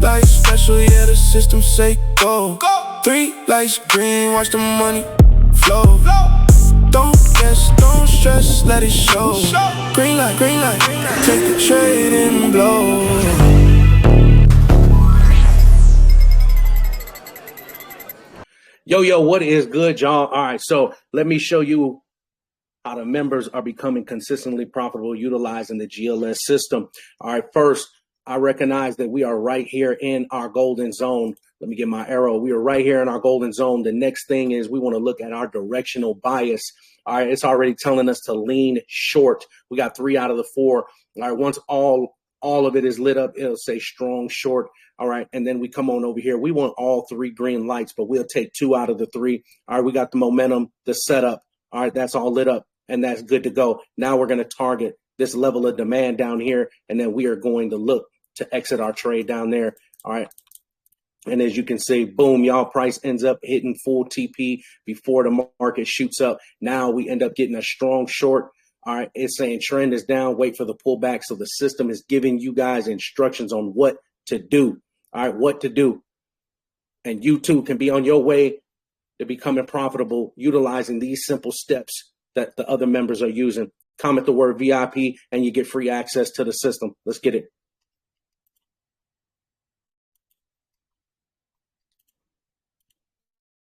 lights special, yeah, the system say go. 3 lights green, watch the money flow. Don't guess, don't stress, let it show. Green light, take the trade and blow. Yo, what is good, y'all? All right, so let me show you how the members are becoming consistently profitable utilizing the GLS system. All right, first, I recognize that we are right here in our golden zone. Let me get my arrow. We are right here in our golden zone. The next thing is we want to look at our directional bias. All right, it's already telling us to lean short. We got 3 out of the 4. All right, once all of it is lit up, it'll say strong short. All right, and then we come on over here. We want all 3 green lights, but we'll take 2 out of the 3. All right, we got the momentum, the setup. All right, that's all lit up, and that's good to go. Now we're going to target this level of demand down here, and then we are going to look to exit our trade down there. All right. And as you can see, boom, y'all, price ends up hitting full TP before the market shoots up. Now we end up getting a strong short. All right, it's saying trend is down, wait for the pullback. So the system is giving you guys instructions on what to do. All right, what to do. And you too can be on your way to becoming profitable utilizing these simple steps that the other members are using. Comment the word VIP and you get free access to the system. Let's get it.